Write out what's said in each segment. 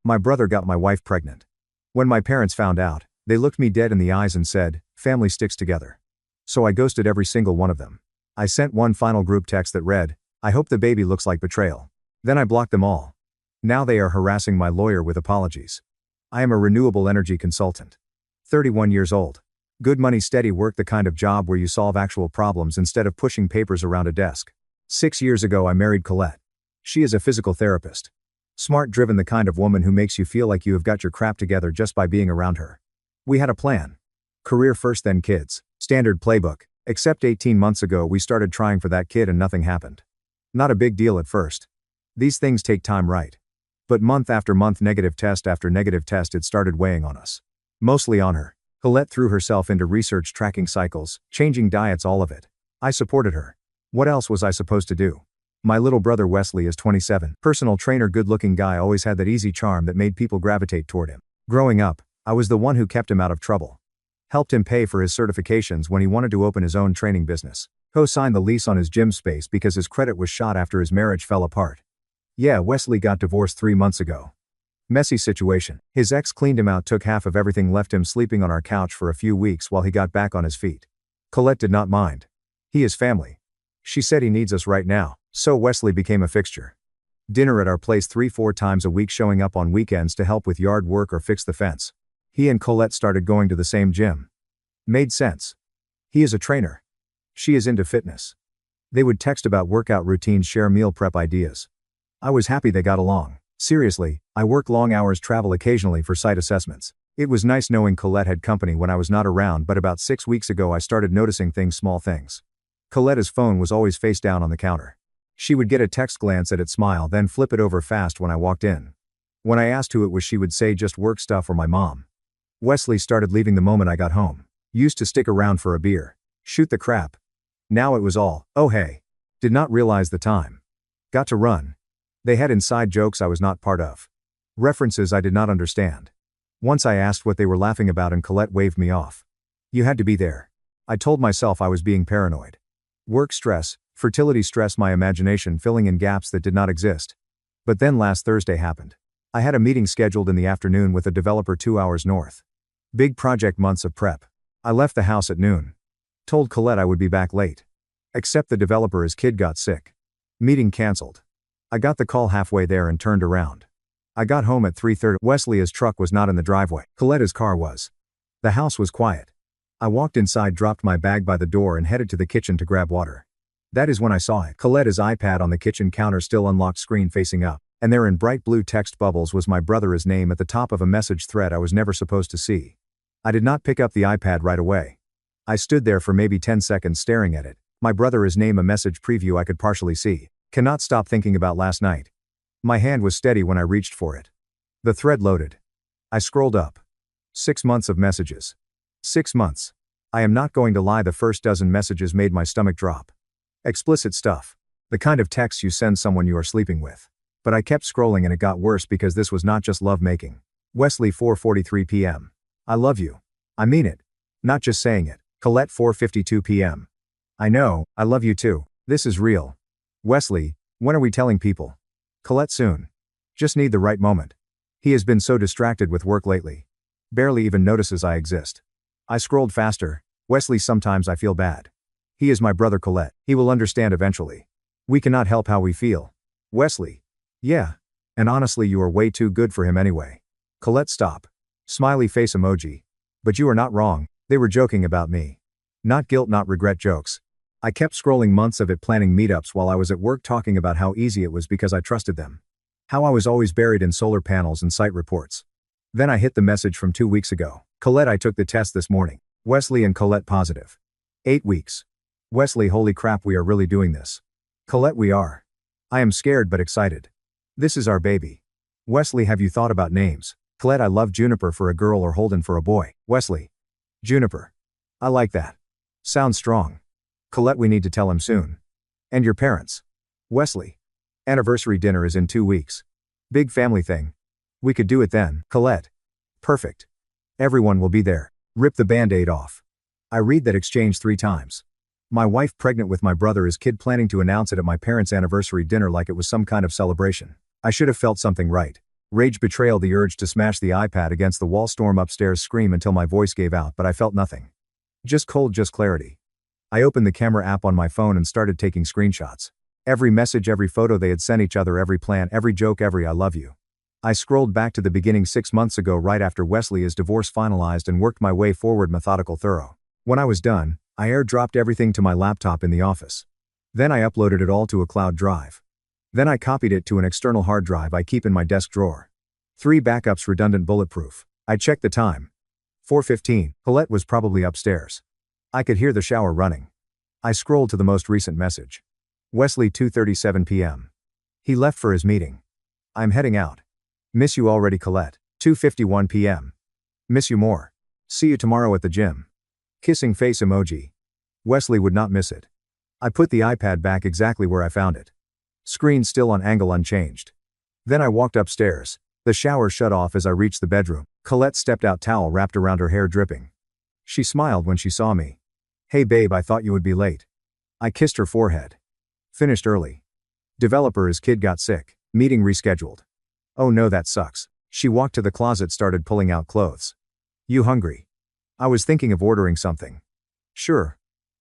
My brother got my wife pregnant. When my parents found out, they looked me dead in the eyes and said, "Family sticks together." So I ghosted every single one of them. I sent one final group text that read, "I hope the baby looks like betrayal." Then I blocked them all. Now they are harassing my lawyer with apologies. I am a renewable energy consultant. 31 years old. Good money, steady work, the kind of job where you solve actual problems instead of pushing papers around a desk. 6 years ago I married Colette. She is a physical therapist. Smart, driven, the kind of woman who makes you feel like you have got your crap together just by being around her. We had a plan. Career first, then kids. Standard playbook, except 18 months ago we started trying for that kid and nothing happened. Not a big deal at first. These things take time, right? But month after month, negative test after negative test, it started weighing on us. Mostly on her. Colette threw herself into research, tracking cycles, changing diets, all of it. I supported her. What else was I supposed to do? My little brother Wesley is 27. Personal trainer, good-looking guy, always had that easy charm that made people gravitate toward him. Growing up, I was the one who kept him out of trouble. Helped him pay for his certifications when he wanted to open his own training business. Co-signed the lease on his gym space because his credit was shot after his marriage fell apart. Yeah, Wesley got divorced 3 months ago. Messy situation. His ex cleaned him out, took half of everything, left him sleeping on our couch for a few weeks while he got back on his feet. Colette did not mind. He is family. She said he needs us right now, so Wesley became a fixture. Dinner at our place 3-4 times a week, showing up on weekends to help with yard work or fix the fence. He and Colette started going to the same gym. Made sense. He is a trainer. She is into fitness. They would text about workout routines, share meal prep ideas. I was happy they got along. Seriously, I work long hours, travel occasionally for site assessments. It was nice knowing Colette had company when I was not around, but about 6 weeks ago I started noticing things, small things. Colette's phone was always face down on the counter. She would get a text, glance at it, smile, then flip it over fast when I walked in. When I asked who it was, she would say just work stuff or my mom. Wesley started leaving the moment I got home. Used to stick around for a beer. Shoot the crap. Now it was all, "Oh hey." Did not realize the time. Got to run. They had inside jokes I was not part of. References I did not understand. Once I asked what they were laughing about and Colette waved me off. You had to be there. I told myself I was being paranoid. Work stress, fertility stress, my imagination filling in gaps that did not exist. But then last Thursday happened. I had a meeting scheduled in the afternoon with a developer 2 hours north. Big project, months of prep. I left the house at noon. Told Colette I would be back late. Except the developer's kid got sick. Meeting cancelled. I got the call halfway there and turned around. I got home at 3:30. Wesley's truck was not in the driveway. Colette's car was. The house was quiet. I walked inside, dropped my bag by the door and headed to the kitchen to grab water. That is when I saw it. Colette's iPad on the kitchen counter, still unlocked, screen facing up, and there in bright blue text bubbles was my brother's name at the top of a message thread I was never supposed to see. I did not pick up the iPad right away. I stood there for maybe 10 seconds staring at it. My brother's name, a message preview I could partially see. Cannot stop thinking about last night. My hand was steady when I reached for it. The thread loaded. I scrolled up. 6 months of messages. 6 months. I am not going to lie, the first dozen messages made my stomach drop. Explicit stuff. The kind of text you send someone you are sleeping with. But I kept scrolling and it got worse because this was not just love making. Wesley, 4:43 p.m. I love you. I mean it. Not just saying it. Colette, 4:52 p.m. I know, I love you too. This is real. Wesley, when are we telling people? Colette, soon. Just need the right moment. He has been so distracted with work lately. Barely even notices I exist. I scrolled faster. Wesley, sometimes I feel bad. He is my brother, Colette. He will understand eventually. We cannot help how we feel. Wesley. Yeah. And honestly, you are way too good for him anyway. Colette, stop. Smiley face emoji. But you are not wrong. They were joking about me. Not guilt, not regret jokes. I kept scrolling, months of it, planning meetups while I was at work, talking about how easy it was because I trusted them. How I was always buried in solar panels and site reports. Then I hit the message from 2 weeks ago. Colette, I took the test this morning. Wesley and Colette positive. 8 weeks. Wesley, holy crap, we are really doing this. Colette, we are. I am scared but excited. This is our baby. Wesley, have you thought about names? Colette, I love Juniper for a girl or Holden for a boy. Wesley. Juniper. I like that. Sounds strong. Colette, we need to tell him soon. And your parents? Wesley. Anniversary dinner is in 2 weeks. Big family thing. We could do it then. Colette. Perfect. Everyone will be there. Rip the band-aid off. I read that exchange 3 times. My wife pregnant with my brother's kid, planning to announce it at my parents' anniversary dinner like it was some kind of celebration. I should have felt something right. Rage, betrayal, the urge to smash the iPad against the wall, storm upstairs, scream until my voice gave out, but I felt nothing. Just cold, just clarity. I opened the camera app on my phone and started taking screenshots. Every message, every photo they had sent each other, every plan, every joke, every I love you. I scrolled back to the beginning 6 months ago, right after Wesley's divorce finalized, and worked my way forward, methodical, thorough. When I was done, I airdropped everything to my laptop in the office. Then I uploaded it all to a cloud drive. Then I copied it to an external hard drive I keep in my desk drawer. 3 backups, redundant, bulletproof. I checked the time. 4:15. Colette was probably upstairs. I could hear the shower running. I scrolled to the most recent message. Wesley, 2:37 p.m. He left for his meeting. I'm heading out. Miss you already, Colette. 2:51 p.m. Miss you more. See you tomorrow at the gym. Kissing face emoji. Wesley would not miss it. I put the iPad back exactly where I found it. Screen still on angle, unchanged. Then I walked upstairs. The shower shut off as I reached the bedroom. Colette stepped out, towel wrapped around her hair, dripping. She smiled when she saw me. Hey babe, I thought you would be late. I kissed her forehead. Finished early. Developer's kid got sick. Meeting rescheduled. Oh no, that sucks. She walked to the closet, started pulling out clothes. You hungry? I was thinking of ordering something. Sure.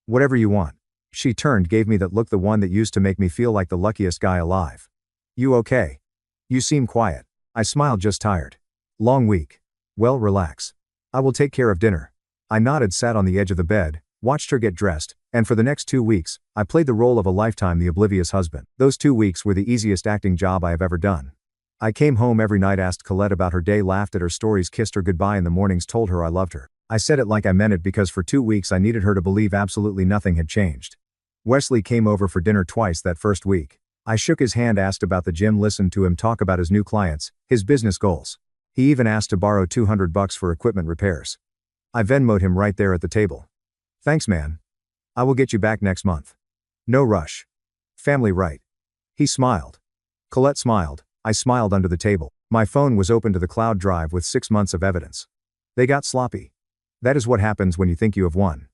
Whatever you want. She turned, gave me that look, the one that used to make me feel like the luckiest guy alive. You okay? You seem quiet. I smiled, just tired. Long week. Well, relax. I will take care of dinner. I nodded, sat on the edge of the bed, watched her get dressed, and for the next 2 weeks, I played the role of a lifetime, the oblivious husband. Those 2 weeks were the easiest acting job I have ever done. I came home every night, asked Colette about her day, laughed at her stories, kissed her goodbye in the mornings, told her I loved her. I said it like I meant it, because for 2 weeks I needed her to believe absolutely nothing had changed. Wesley came over for dinner twice that first week. I shook his hand, asked about the gym, listened to him talk about his new clients, his business goals. He even asked to borrow $200 for equipment repairs. I Venmo'd him right there at the table. Thanks man. I will get you back next month. No rush. Family, right? He smiled. Colette smiled. I smiled under the table. My phone was open to the cloud drive with 6 months of evidence. They got sloppy. That is what happens when you think you have won.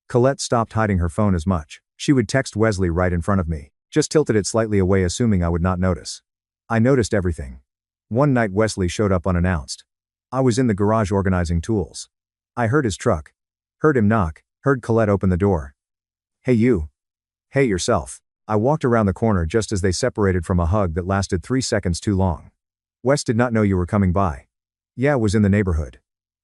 Colette stopped hiding her phone as much. She would text Wesley right in front of me. Just tilted it slightly away, assuming I would not notice. I noticed everything. One night Wesley showed up unannounced. I was in the garage organizing tools. I heard his truck. Heard him knock. Heard Colette open the door. Hey you. Hey yourself. I walked around the corner just as they separated from a hug that lasted 3 seconds too long. Wes, did not know you were coming by. Yeah, was in the neighborhood.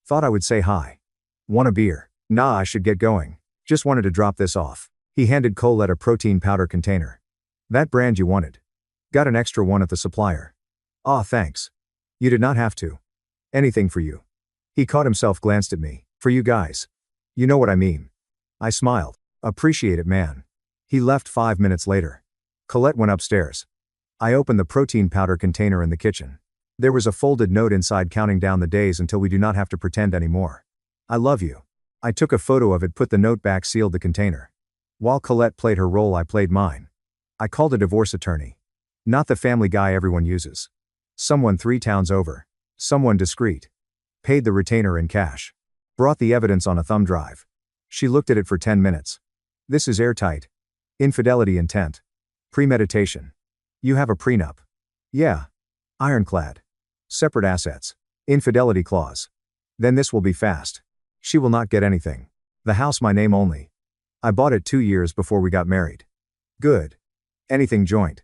Thought I would say hi. Want a beer? Nah, I should get going. Just wanted to drop this off. He handed Colette a protein powder container. That brand you wanted. Got an extra one at the supplier. Aw, thanks. You did not have to. Anything for you. He caught himself, glanced at me. For you guys. You know what I mean. I smiled. Appreciate it, man. He left 5 minutes later. Colette went upstairs. I opened the protein powder container in the kitchen. There was a folded note inside, counting down the days until we do not have to pretend anymore. I love you. I took a photo of it, put the note back, sealed the container. While Colette played her role, I played mine. I called a divorce attorney. Not the family guy everyone uses. Someone 3 towns over. Someone discreet. Paid the retainer in cash. Brought the evidence on a thumb drive. She looked at it for 10 minutes. This is airtight. Infidelity intent. Premeditation. You have a prenup. Yeah. Ironclad. Separate assets. Infidelity clause. Then this will be fast. She will not get anything. The house my name only. I bought it 2 years before we got married. Good. Anything joint.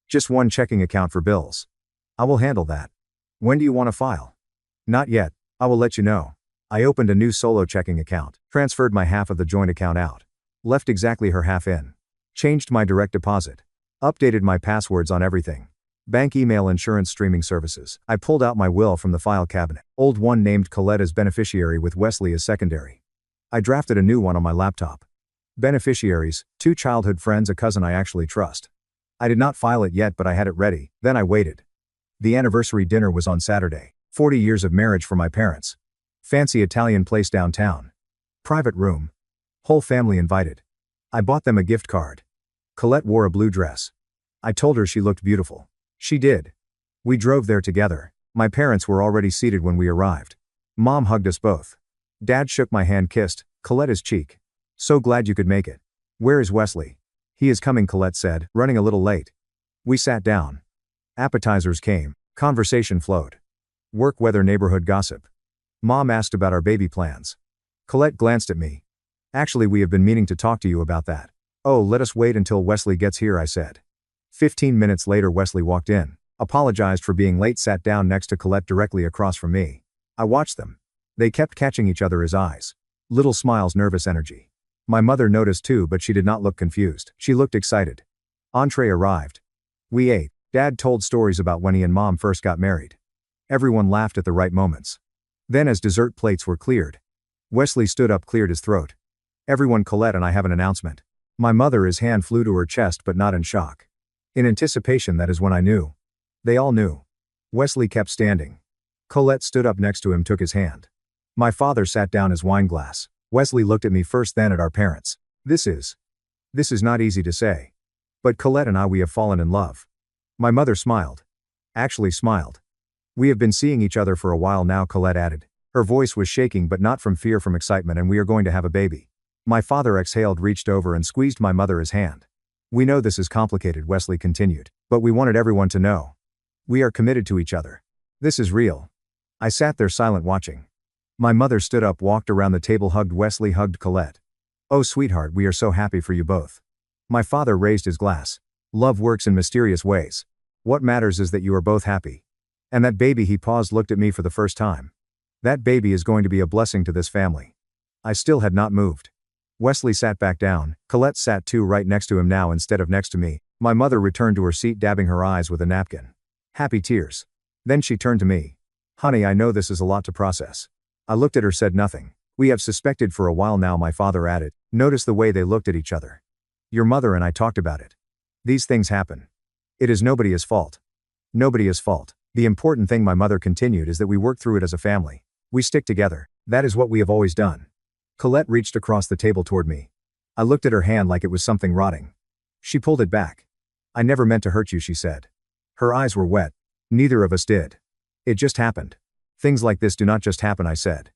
Just one checking account for bills. I will handle that. When do you want to file? Not yet. I will let you know. I opened a new solo checking account. Transferred my half of the joint account out. Left exactly her half in. Changed my direct deposit. Updated my passwords on everything. Bank, email, insurance, streaming services. I pulled out my will from the file cabinet. Old one named Colette as beneficiary with Wesley as secondary. I drafted a new one on my laptop. Beneficiaries, 2 childhood friends, a cousin I actually trust. I did not file it yet, but I had it ready. Then I waited. The anniversary dinner was on Saturday. 40 years of marriage for my parents. Fancy Italian place downtown. Private room. Whole family invited. I bought them a gift card. Colette wore a blue dress. I told her she looked beautiful. She did. We drove there together. My parents were already seated when we arrived. Mom hugged us both. Dad shook my hand, kissed Colette's cheek. So glad you could make it. Where is Wesley? He is coming, Colette said, running a little late. We sat down. Appetizers came. Conversation flowed. Work, weather, neighborhood gossip. Mom asked about our baby plans. Colette glanced at me. Actually, we have been meaning to talk to you about that. Oh, let us wait until Wesley gets here, I said. 15 minutes later, Wesley walked in, apologized for being late, sat down next to Colette directly across from me. I watched them. They kept catching each other's eyes. Little smiles, nervous energy. My mother noticed too, but she did not look confused. She looked excited. Entree arrived. We ate. Dad told stories about when he and Mom first got married. Everyone laughed at the right moments. Then, as dessert plates were cleared, Wesley stood up, cleared his throat. Everyone, Colette and I have an announcement. My mother, his hand flew to her chest, but not in shock. In anticipation, that is when I knew. They all knew. Wesley kept standing. Colette stood up next to him, took his hand. My father sat down his wine glass. Wesley looked at me first, then at our parents. This is not easy to say. But Colette and I, we have fallen in love. My mother smiled. Actually smiled. We have been seeing each other for a while now, Colette added. Her voice was shaking, but not from fear, from excitement, and we are going to have a baby. My father exhaled, reached over and squeezed my mother's hand. We know this is complicated, Wesley continued, but we wanted everyone to know. We are committed to each other. This is real. I sat there silent, watching. My mother stood up, walked around the table, hugged Wesley, hugged Colette. Oh, sweetheart, we are so happy for you both. My father raised his glass. Love works in mysterious ways. What matters is that you are both happy. And that baby, he paused, looked at me for the first time. That baby is going to be a blessing to this family. I still had not moved. Wesley sat back down. Colette sat too, right next to him now instead of next to me. My mother returned to her seat, dabbing her eyes with a napkin. Happy tears. Then she turned to me. Honey, I know this is a lot to process. I looked at her, said nothing. We have suspected for a while now, my father added. Notice the way they looked at each other. Your mother and I talked about it. These things happen. It is nobody's fault. Nobody's fault. The important thing, my mother continued, is that we work through it as a family. We stick together. That is what we have always done. Colette reached across the table toward me. I looked at her hand like it was something rotting. She pulled it back. I never meant to hurt you, she said. Her eyes were wet. Neither of us did. It just happened. Things like this do not just happen, I said.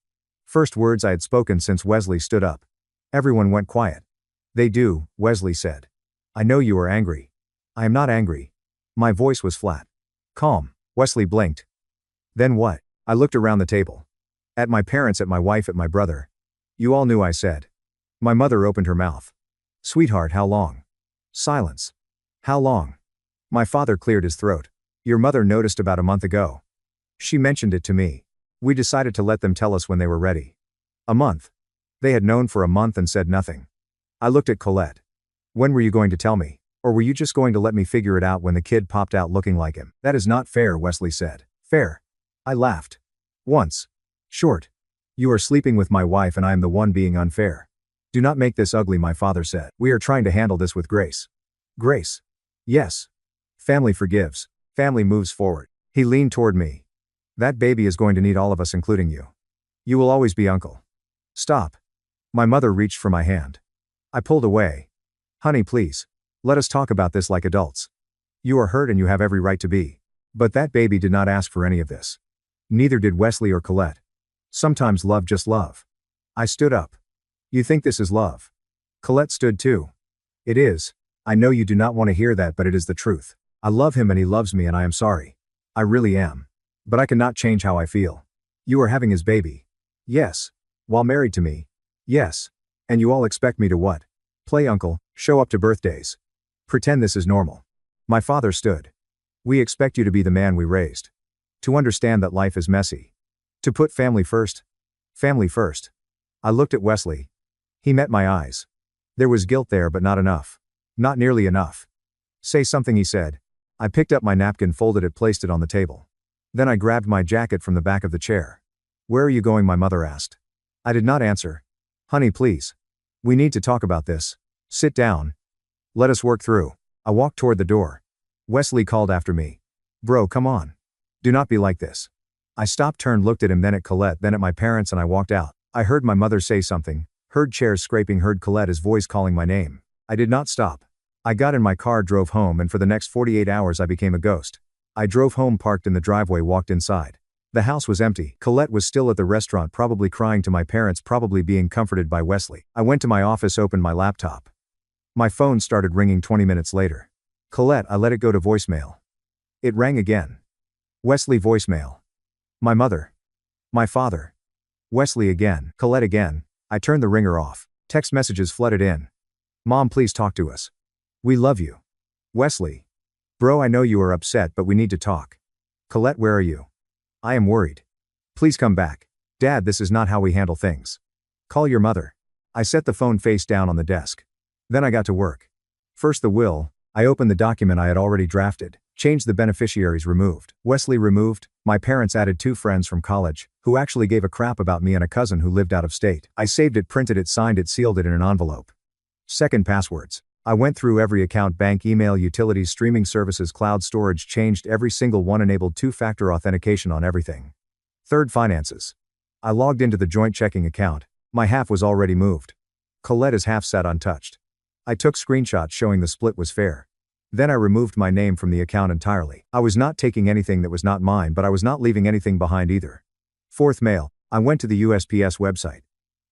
First words I had spoken since Wesley stood up. Everyone went quiet. They do, Wesley said. I know you are angry. I am not angry. My voice was flat. Calm. Wesley blinked. Then what? I looked around the table. At my parents, at my wife, at my brother. You all knew, I said. My mother opened her mouth. Sweetheart, how long? Silence. How long? My father cleared his throat. Your mother noticed about a month ago. She mentioned it to me. We decided to let them tell us when they were ready. A month. They had known for a month and said nothing. I looked at Colette. When were you going to tell me? Or were you just going to let me figure it out when the kid popped out looking like him? That is not fair, Wesley said. Fair. I laughed. Once. Short. You are sleeping with my wife and I am the one being unfair. Do not make this ugly, my father said. We are trying to handle this with grace. Grace. Yes. Family forgives. Family moves forward. He leaned toward me. That baby is going to need all of us, including you. You will always be uncle. Stop. My mother reached for my hand. I pulled away. Honey, please. Let us talk about this like adults. You are hurt and you have every right to be. But that baby did not ask for any of this. Neither did Wesley or Colette. Sometimes love, just love. I stood up. You think this is love? Colette stood too. It is. I know you do not want to hear that, but it is the truth. I love him and he loves me and I am sorry. I really am. But I cannot change how I feel. You are having his baby. Yes. While married to me. Yes. And you all expect me to what? Play uncle, show up to birthdays. Pretend this is normal. My father stood. We expect you to be the man we raised. To understand that life is messy. To put family first. Family first. I looked at Wesley. He met my eyes. There was guilt there, but not enough. Not nearly enough. Say something, he said. I picked up my napkin, folded it, placed it on the table. Then I grabbed my jacket from the back of the chair. Where are you going? My mother asked. I did not answer. Honey, please. We need to talk about this. Sit down. Let us work through. I walked toward the door. Wesley called after me. Bro, come on. Do not be like this. I stopped, turned, looked at him, then at Colette, then at my parents, and I walked out. I heard my mother say something, heard chairs scraping, heard Colette's voice calling my name. I did not stop. I got in my car, drove home, and for the next 48 hours I became a ghost. I drove home, parked in the driveway, walked inside. The house was empty. Colette was still at the restaurant, probably crying to my parents, probably being comforted by Wesley. I went to my office, opened my laptop. My phone started ringing 20 minutes later. Colette, I let it go to voicemail. It rang again. Wesley voicemail. My mother. My father. Wesley again. Colette again. I turned the ringer off. Text messages flooded in. Mom, please talk to us. We love you. Wesley. Bro, I know you are upset, but we need to talk. Colette, where are you? I am worried. Please come back. Dad, this is not how we handle things. Call your mother. I set the phone face down on the desk. Then I got to work. First the will. I opened the document I had already drafted. Changed the beneficiaries removed. Wesley removed. My parents added 2 friends from college, who actually gave a crap about me, and a cousin who lived out of state. I saved it, printed it, signed it, sealed it in an envelope. Second, passwords. I went through every account, bank, email, utilities, streaming services, cloud storage, changed every single one, enabled 2-factor authentication on everything. Third, finances. I logged into the joint checking account. My half was already moved. Colette's half sat untouched. I took screenshots showing the split was fair. Then I removed my name from the account entirely. I was not taking anything that was not mine, but I was not leaving anything behind either. Fourth, mail. I went to the USPS website.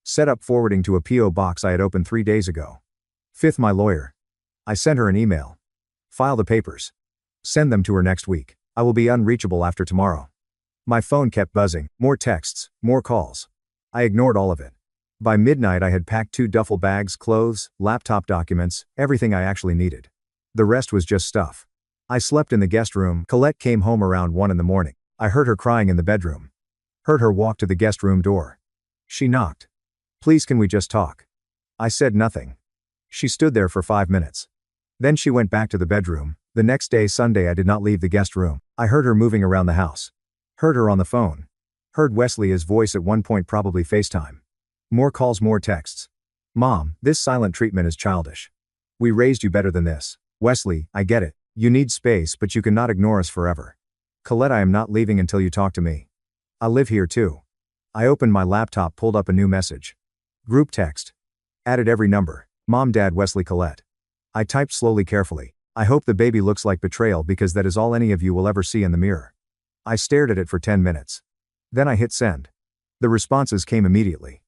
Set up forwarding to a P.O. box I had opened 3 days ago. Fifth, my lawyer. I sent her an email. File the papers. Send them to her next week. I will be unreachable after tomorrow. My phone kept buzzing. More texts, more calls. I ignored all of it. By midnight I had packed 2 duffel bags, clothes, laptop, documents, everything I actually needed. The rest was just stuff. I slept in the guest room. Colette came home around 1 in the morning. I heard her crying in the bedroom. Heard her walk to the guest room door. She knocked. Please, can we just talk? I said nothing. She stood there for 5 minutes. Then she went back to the bedroom. The next day, Sunday, I did not leave the guest room. I heard her moving around the house. Heard her on the phone. Heard Wesley's voice at one point, probably FaceTime. More calls, more texts. Mom, this silent treatment is childish. We raised you better than this. Wesley, I get it. You need space, but you cannot ignore us forever. Colette, I am not leaving until you talk to me. I live here too. I opened my laptop, pulled up a new message. Group text. Added every number. Mom, Dad, Wesley, Colette. I typed slowly, carefully. I hope the baby looks like Betrayal, because that is all any of you will ever see in the mirror. I stared at it for 10 minutes. Then I hit send. The responses came immediately.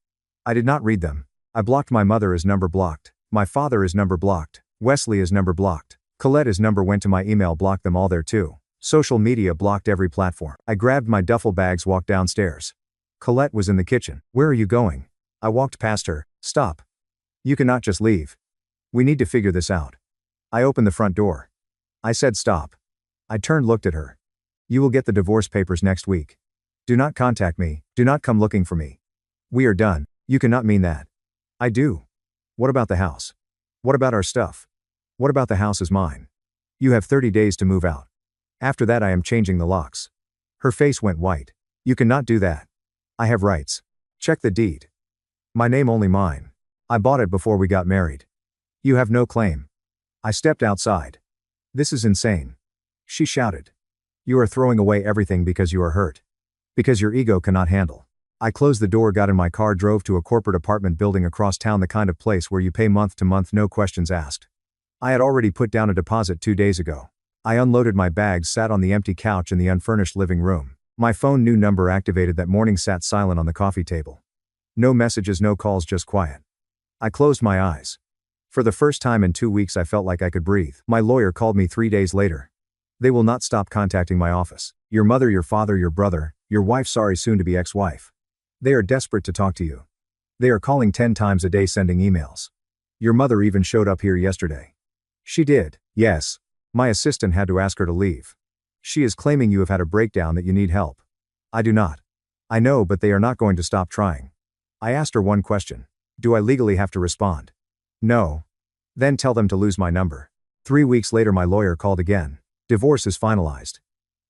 I did not read them. I blocked. My mother is number blocked. My father is number blocked. Wesley is number blocked. Colette's number went to my email, blocked them all there too. Social media, blocked every platform. I grabbed my duffel bags, walked downstairs. Colette was in the kitchen. Where are you going? I walked past her. Stop. You cannot just leave. We need to figure this out. I opened the front door. I said stop. I turned, looked at her. You will get the divorce papers next week. Do not contact me. Do not come looking for me. We are done. You cannot mean that. I do. What about the house? What about our stuff? What about the house is mine? You have 30 days to move out. After that I am changing the locks. Her face went white. You cannot do that. I have rights. Check the deed. My name, only mine. I bought it before we got married. You have no claim. I stepped outside. This is insane. She shouted. You are throwing away everything because you are hurt. Because your ego cannot handle. I closed the door, got in my car, drove to a corporate apartment building across town, the kind of place where you pay month to month, no questions asked. I had already put down a deposit 2 days ago. I unloaded my bags, sat on the empty couch in the unfurnished living room. My phone, new number activated that morning, sat silent on the coffee table. No messages, no calls, just quiet. I closed my eyes. For the first time in 2 weeks I felt like I could breathe. My lawyer called me 3 days later. They will not stop contacting my office. Your mother, your father, your brother, your wife, sorry, soon to be ex-wife. They are desperate to talk to you. They are calling 10 times a day, sending emails. Your mother even showed up here yesterday. She did, yes. My assistant had to ask her to leave. She is claiming you have had a breakdown, that you need help. I do not. I know, but they are not going to stop trying. I asked her one question. Do I legally have to respond? No. Then tell them to lose my number. 3 weeks later my lawyer called again. Divorce is finalized.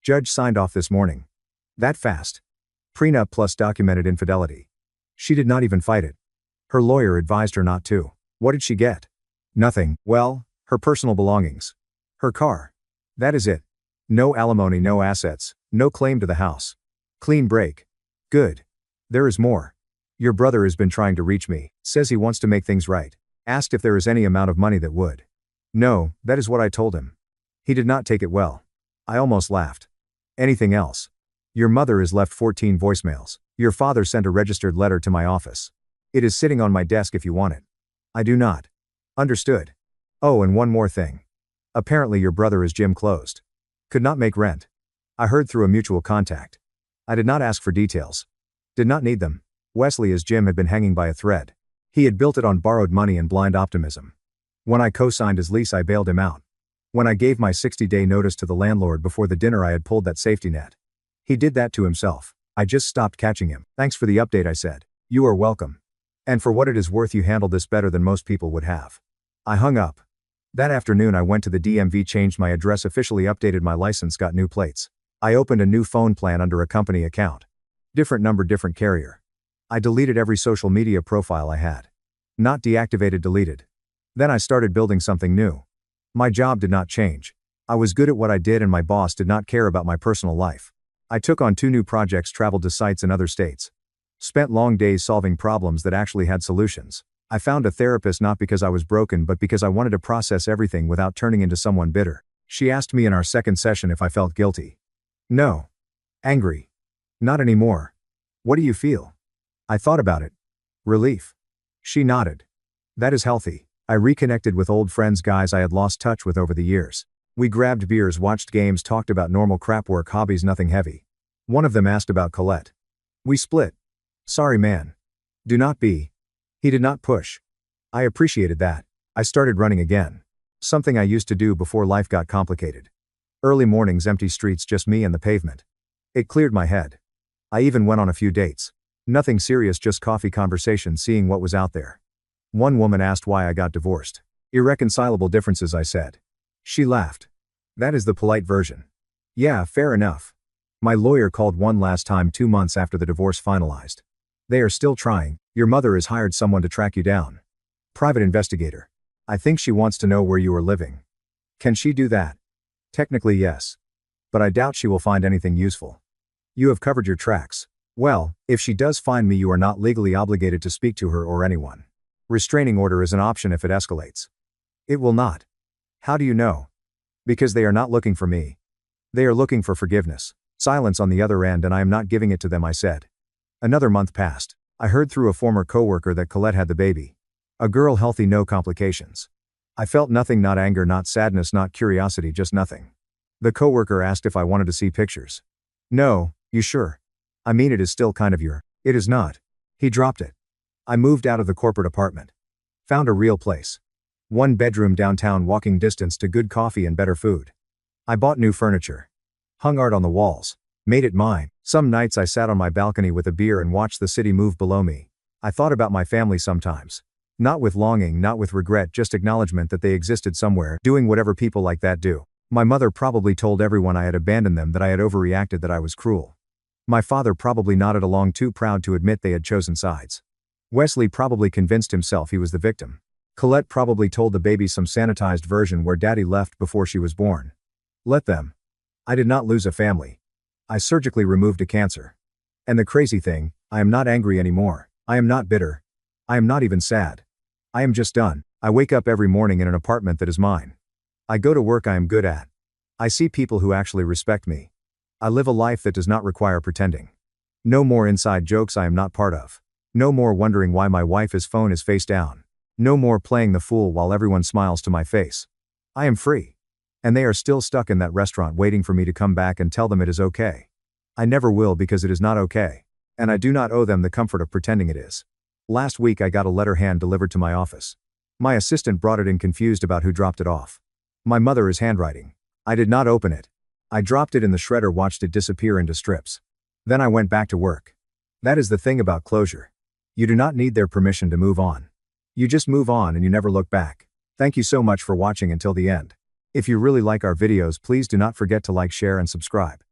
Judge signed off this morning. That fast. Prenup plus documented infidelity. She did not even fight it. Her lawyer advised her not to. What did she get? Nothing. Well, her personal belongings. Her car. That is it. No alimony, no assets, no claim to the house. Clean break. Good. There is more. Your brother has been trying to reach me, says he wants to make things right. Asked if there is any amount of money that would. No, that is what I told him. He did not take it well. I almost laughed. Anything else? Your mother has left 14 voicemails. Your father sent a registered letter to my office. It is sitting on my desk if you want it. I do not. Understood. Oh, and one more thing. Apparently your brother is gym closed. Could not make rent. I heard through a mutual contact. I did not ask for details. Did not need them. Wesley as Jim had been hanging by a thread. He had built it on borrowed money and blind optimism. When I co-signed his lease, I bailed him out. When I gave my 60-day notice to the landlord before the dinner, I had pulled that safety net. He did that to himself. I just stopped catching him. Thanks for the update, I said. You are welcome. And for what it is worth, you handled this better than most people would have. I hung up. That afternoon I went to the DMV, changed my address, officially updated my license, got new plates. I opened a new phone plan under a company account. Different number, different carrier. I deleted every social media profile I had. Not deactivated, deleted. Then I started building something new. My job did not change. I was good at what I did and my boss did not care about my personal life. I took on 2 new projects, traveled to sites in other states. Spent long days solving problems that actually had solutions. I found a therapist not because I was broken but because I wanted to process everything without turning into someone bitter. She asked me in our second session if I felt guilty. No. Angry. Not anymore. What do you feel? I thought about it. Relief. She nodded. That is healthy. I reconnected with old friends, guys I had lost touch with over the years. We grabbed beers, watched games, talked about normal crap, work, hobbies, nothing heavy. One of them asked about Colette. We split. Sorry, man. Do not be. He did not push. I appreciated that. I started running again. Something I used to do before life got complicated. Early mornings, empty streets, just me and the pavement. It cleared my head. I even went on a few dates. Nothing serious, just coffee conversations, seeing what was out there. One woman asked why I got divorced. Irreconcilable differences, I said. She laughed. That is the polite version. Yeah, fair enough. My lawyer called one last time 2 months after the divorce finalized. They are still trying. Your mother has hired someone to track you down. Private investigator. I think she wants to know where you are living. Can she do that? Technically yes. But I doubt she will find anything useful. You have covered your tracks. Well, if she does find me, you are not legally obligated to speak to her or anyone. Restraining order is an option if it escalates. It will not. How do you know? Because they are not looking for me. They are looking for forgiveness. Silence on the other end, and I am not giving it to them, I said. Another month passed. I heard through a former coworker that Colette had the baby. A girl, healthy, no complications. I felt nothing, not anger, not sadness, not curiosity, just nothing. The coworker asked if I wanted to see pictures. No, you sure? I mean, it is still kind of your. It is not. He dropped it. I moved out of the corporate apartment. Found a real place. 1 bedroom downtown, walking distance to good coffee and better food. I bought new furniture. Hung art on the walls. Made it mine. Some nights I sat on my balcony with a beer and watched the city move below me. I thought about my family sometimes. Not with longing, not with regret, just acknowledgement that they existed somewhere, doing whatever people like that do. My mother probably told everyone I had abandoned them, that I had overreacted, that I was cruel. My father probably nodded along, too proud to admit they had chosen sides. Wesley probably convinced himself he was the victim. Colette probably told the baby some sanitized version where daddy left before she was born. Let them. I did not lose a family. I surgically removed a cancer. And the crazy thing, I am not angry anymore. I am not bitter. I am not even sad. I am just done. I wake up every morning in an apartment that is mine. I go to work I am good at. I see people who actually respect me. I live a life that does not require pretending. No more inside jokes I am not part of. No more wondering why my wife's phone is face down. No more playing the fool while everyone smiles to my face. I am free. And they are still stuck in that restaurant waiting for me to come back and tell them it is okay. I never will, because it is not okay. And I do not owe them the comfort of pretending it is. Last week I got a letter hand delivered to my office. My assistant brought it in, confused about who dropped it off. My mother is handwriting. I did not open it. I dropped it in the shredder, watched it disappear into strips. Then I went back to work. That is the thing about closure. You do not need their permission to move on. You just move on and you never look back. Thank you so much for watching until the end. If you really like our videos, please do not forget to like, share, and subscribe.